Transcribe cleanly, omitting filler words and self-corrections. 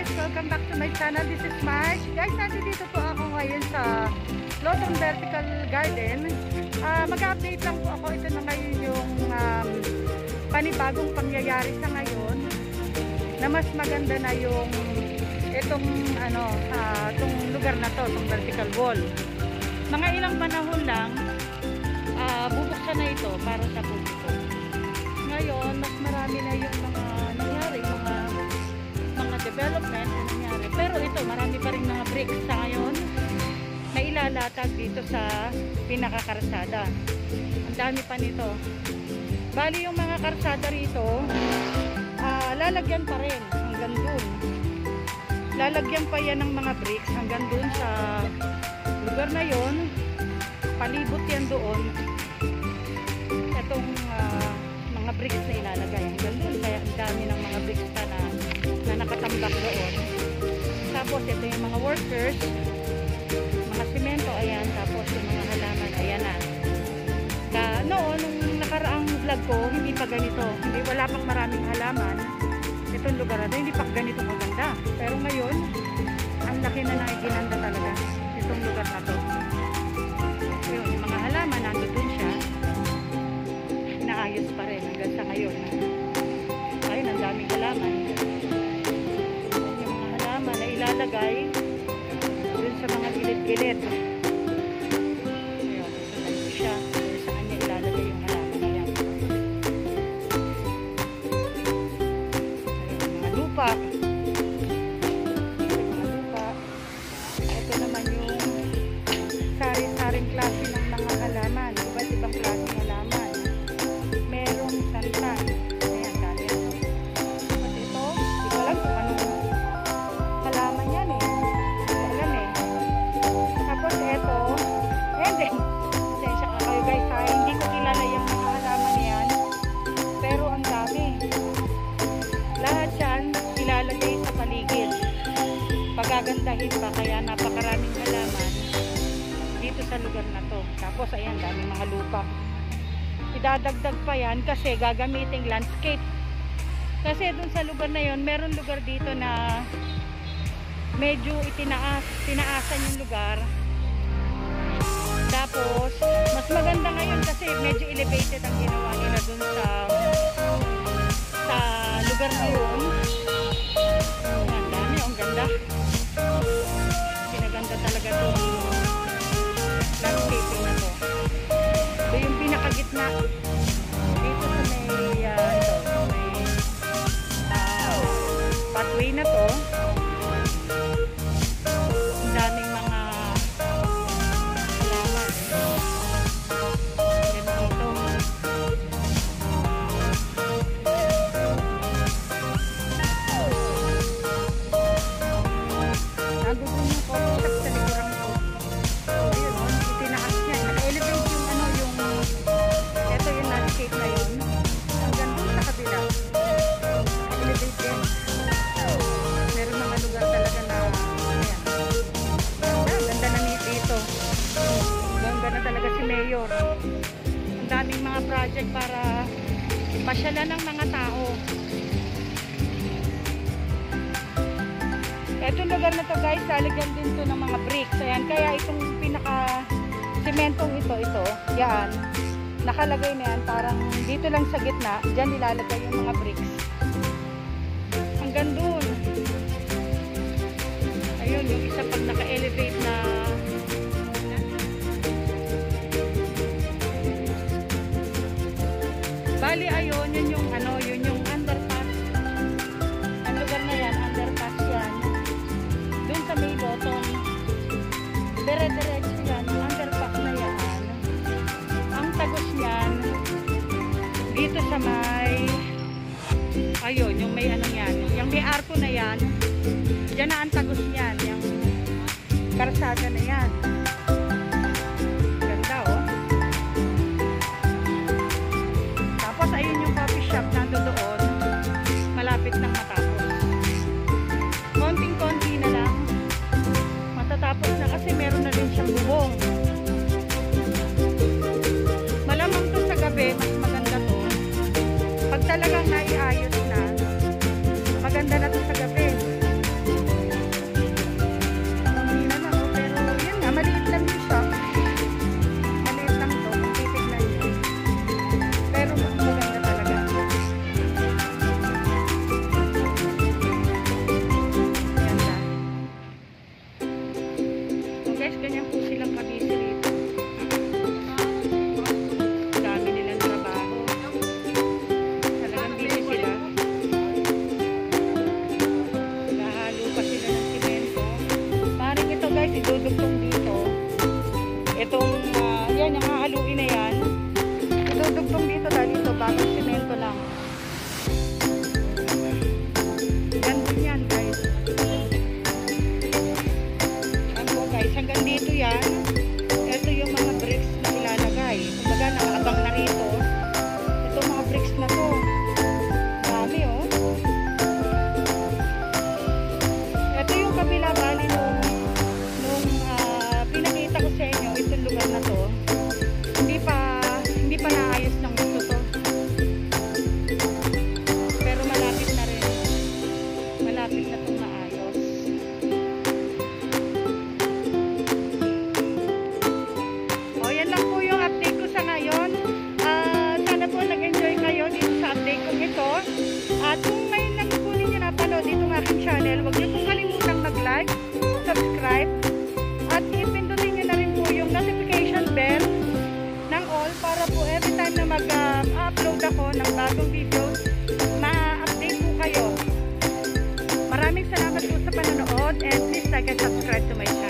guys! Welcome back to my channel. This is March. Guys, nandito po ako ngayon sa Lotong Vertical Garden. Mag-update lang po ako. Ito na ngayon yung panibagong pangyayari sa ngayon na mas maganda na yung itong lugar na to, itong vertical wall. Mga ilang panahon lang bubuksan na ito para sa publiko. Ngayon, mas marami na yung mga nangyari, mga development na nangyari. Pero ito, marami pa rin mga bricks sa ngayon na ilalatag dito sa pinakakarsada. Ang dami pa nito. Bali yung mga karsada rito, lalagyan pa rin hanggang dun. Lalagyan pa yan ng mga bricks hanggang dun sa lugar na yon. Palibot yan doon. Itong mga bricks na ilalagay hanggang dun. Kaya ang dami ng mga bricks pa na nakatambak doon. Tapos ito yung mga workers, mga simento, ayan. Tapos yung mga halaman, ayan na. Noon, nung nakaraang vlog ko, hindi pa ganito. Wala pang maraming halaman. Itong lugar na hindi pa ganito maganda. Pero ngayon, ang laki na iginanda talaga itong lugar na to. Yung mga halaman, nandun siya. Inaayos pa rin hanggang sa ngayon. Ayun, ang daming halaman. Yung mga halaman na ilalagay dun sa mga gilid-gilid. Ayun, ito siya. Saan niya ilalagay yung halaman na yan. Ayun, mga lupa. Ito naman yung sari-saring klase ng mga halaman. Iba't ibang klase ng halaman. Merong santan. Ayan, dali. At ito, hindi ko alam kung anong halaman yan eh. Hindi ko alam eh. Tapos ito, hindi. Sensya ka kayo guys ha. Hindi ko kilala yung mga halaman yan. Pero ang dami. Lahat yan, ilalagay sa paligid. Pagagandahin pa, kaya napakaraming halaman dito sa lugar na to. Tapos ayan, daming mga lupa. Idadagdag pa yan kasi gagamiting landscape. Kasi dun sa lugar na yon, meron lugar dito na medyo tinaasan yung lugar. Tapos mas maganda ngayon kasi medyo elevated ang ginawa nila dun sa lugar na yun. Ang dami, ang ganda. Pinaganda talaga itong landscaping na to. Ito yung pinakagitna dito sa may pathway na to. Ang daming mga halaman. Ganda dito. Nandun yung photo sa likuran ko. Ayun o, itinaas niya. Naka-elevate yung ito yung landscape na yun. Hanggang doon sa kabila. Naka-elevate din. Meron mga lugar talaga na ayan. Ganda na dito. Ganda na talaga si Mayor. Ang daming mga project para pasyalan ng mga tao. Itong lugar na to guys, lalagyan din to ng mga bricks. Ayan, kaya itong pinaka-sementong ito, yan, nakalagay na yan, parang dito lang sa gitna, dyan nilalagay yung mga bricks. Hanggang dun. Ayun, yung isa pag naka-elevate na bali, ayun, yun yung underpass. Ang lugar na yan, underpass yan. Doon sa may bottom, dire-diretso yan, yung underpass na yan. Ang tagos niyan, dito sa may, ayun, yung may ano yan, yung may arko na yan, dyan na ang tagos niyan, yung karsada na yan. Ganda oh. Tapos ayun yung coffee shop nando doon, malapit nang matapos. Konting-konti na lang matatapos na kasi meron na rin siyang bubong. Malamang to sa gabi mas maganda to pag talagang naiayos na. Maganda na to sa gabi. idudugtong dito. Itong, yan, yung hahaluin na yan. Idudugtong dito dahil ito, bagong semento lang. Yan din yan, guys. Yan po, guys. Hanggang dito yan. Ito yung mga bricks na ilalagay. Kumbaga, nakaabang na rito. Ito mga bricks na to. Dami, oh. Ito yung kabila bali nung pinakita ko sa inyo, itong lugar na to. Hindi pa naayos ng gusto to. Pero malapit na rin. Malapit na itong naayos. O, yan lang po yung update ko sa ngayon. Sana po nag-enjoy kayo dito sa update kong ito. At kung ngayon lang po ninyo napanood itong aking channel, huwag niyo pong kalimutang mag-like, subscribe, at ipindutin niyo na rin po yung notification bell ng all para po every time na mag-upload ako ng bagong videos, ma-update po kayo. Maraming salamat po sa panonood and please like and subscribe to my channel.